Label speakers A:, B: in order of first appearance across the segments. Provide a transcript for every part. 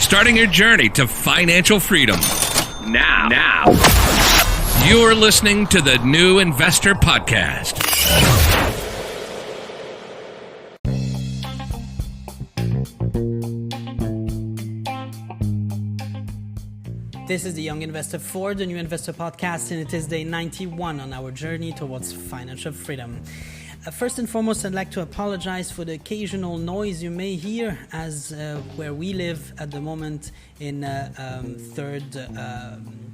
A: starting your journey to financial freedom. Now. You're listening to the New Investor Podcast.
B: This is the Young Investor for the New Investor Podcast, and it is day 91 on our journey towards financial freedom. First and foremost, I'd like to apologize for the occasional noise you may hear, as where we live at the moment in third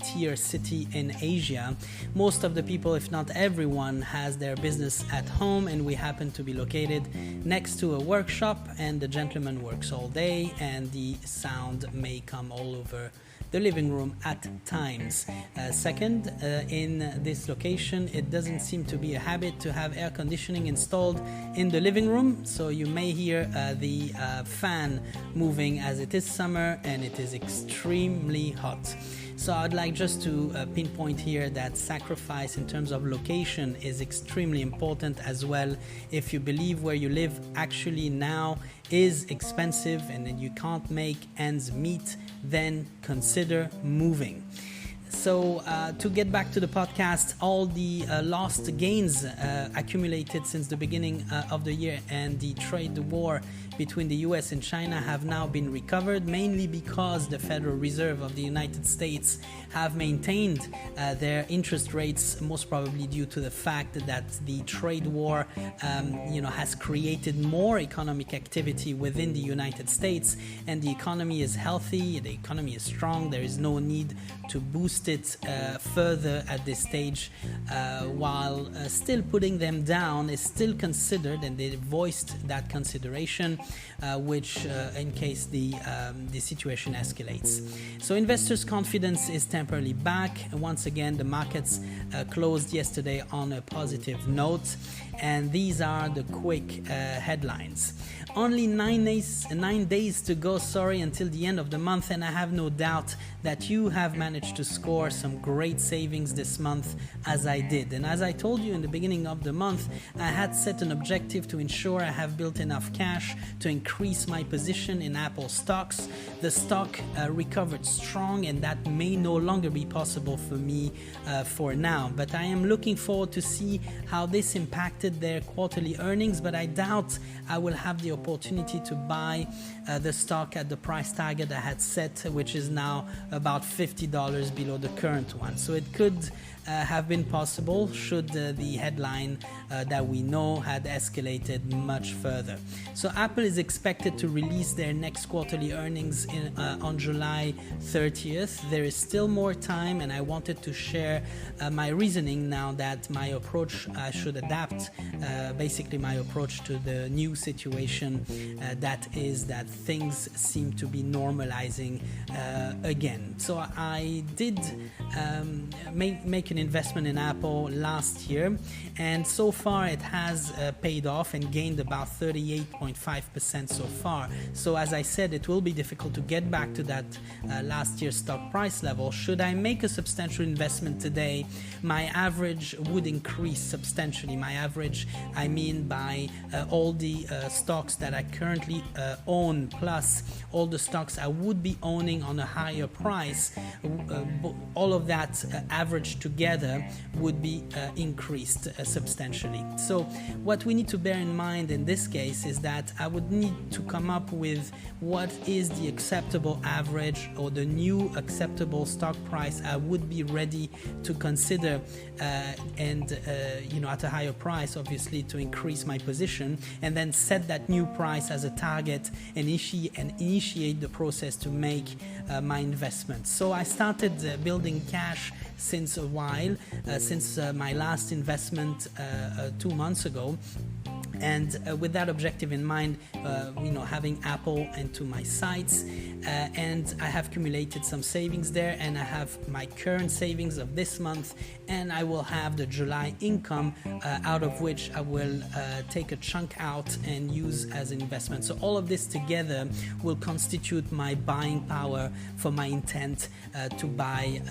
B: tier city in Asia. Most of the people, if not everyone, has their business at home, and we happen to be located next to a workshop, and the gentleman works all day, and the sound may come all over the living room at times. Second, in this location, it doesn't seem to be a habit to have air conditioning installed in the living room, so you may hear the fan moving as it is summer and it is extremely hot. So I'd like just to pinpoint here that sacrifice in terms of location is extremely important as well. If you believe where you live actually now is expensive and then you can't make ends meet, then consider moving. So to get back to the podcast, all the lost gains accumulated since the beginning of the year and the trade war between the US and China have now been recovered, mainly because the Federal Reserve of the United States have maintained their interest rates, most probably due to the fact that the trade war has created more economic activity within the United States, and the economy is healthy, the economy is strong. There is no need to boost it further at this stage, while still putting them down is still considered, and they voiced that consideration, which in case the situation escalates. So investors' confidence is temporarily back. Once again, the markets closed yesterday on a positive note, and these are the quick headlines. Only 9 days to go, until the end of the month, and I have no doubt that you have managed to score some great savings this month, as I did. And as I told you in the beginning of the month, I had set an objective to ensure I have built enough cash to increase my position in Apple stocks. The stock recovered strong, and that may no longer be possible for me for now. But I am looking forward to see how this impacted their quarterly earnings, but I doubt I will have the opportunity to buy the stock at the price target I had set, which is now about $50 below the current one. So it could have been possible should the headline that we know had escalated much further. So Apple is expected to release their next quarterly earnings on July 30th. There is still more time, and I wanted to share my reasoning now that my approach should adapt, basically my approach to the new situation, that is that things seem to be normalizing again. So I did make an investment in Apple last year, and so far it has paid off and gained about 38.5% so far. So as I said, it will be difficult to get back to that last year's stock price level. Should I make a substantial investment today, my average would increase substantially. My average, I mean by all the stocks that I currently own, plus all the stocks I would be owning on a higher price, all of that average together would be increased substantially. So what we need to bear in mind in this case is that I would need to come up with what is the acceptable average or the new acceptable stock price I would be ready to consider at a higher price, obviously, to increase my position, and then set that new price as a target and initiate the process to make my investment. So I started building cash since a while, since my last investment 2 months ago. And with that objective in mind, having Apple into my sights, and I have accumulated some savings there, and I have my current savings of this month, and I will have the July income out of which I will take a chunk out and use as an investment. So all of this together will constitute my buying power for my intent to buy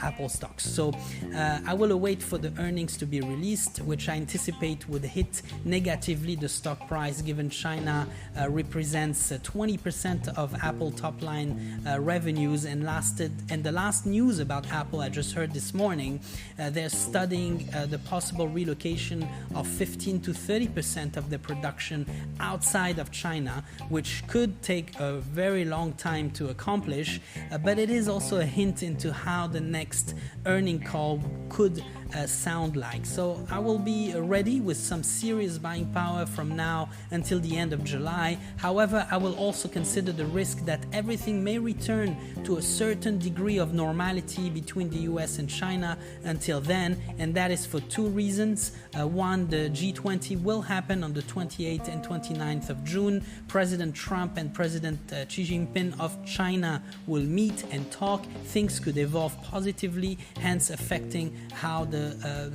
B: Apple stocks. So I will await for the earnings to be released, which I anticipate would hit negative conservatively the stock price, given China represents 20% of Apple top line revenues, and the last news about Apple I just heard this morning, they're studying the possible relocation of 15 to 30% of the production outside of China, which could take a very long time to accomplish, but it is also a hint into how the next earning call could sound like. So I will be ready with some serious buying power from now until the end of July. However, I will also consider the risk that everything may return to a certain degree of normality between the US and China until then, and that is for two reasons. One, the G20 will happen on the 28th and 29th of June. President Trump and President Xi Jinping of China will meet and talk. Things could evolve positively, hence affecting how the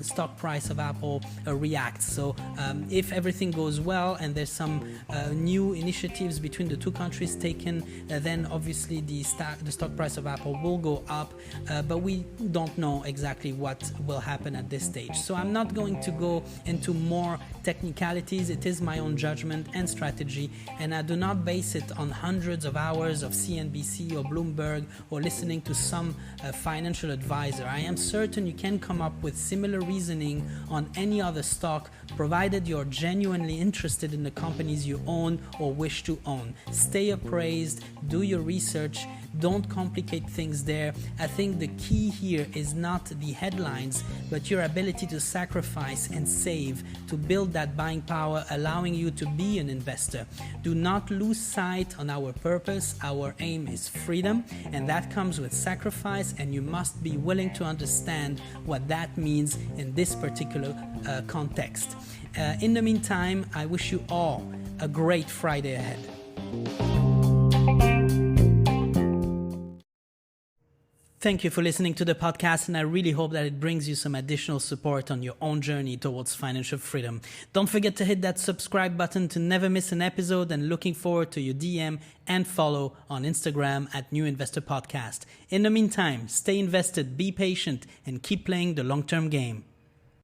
B: stock price of Apple reacts. So if everything goes well and there's some new initiatives between the two countries taken, then obviously the stock price of Apple will go up, but we don't know exactly what will happen at this stage. So I'm not going to go into more technicalities. It is my own judgment and strategy, and I do not base it on hundreds of hours of CNBC or Bloomberg or listening to some financial advisor. I am certain you can come up with similar reasoning on any other stock, provided you're genuinely interested in the companies you own or wish to own. Stay appraised, do your research, don't complicate things there. I think the key here is not the headlines, but your ability to sacrifice and save to build that buying power, allowing you to be an investor. Do not lose sight on our purpose. Our aim is freedom, and that comes with sacrifice, and you must be willing to understand what that means in this particular context. In the meantime, I wish you all a great Friday ahead. Thank you for listening to the podcast, and I really hope that it brings you some additional support on your own journey towards financial freedom. Don't forget to hit that subscribe button to never miss an episode, and looking forward to your DM and follow on Instagram at New Investor Podcast. In the meantime, stay invested, be patient, and keep playing the long-term game.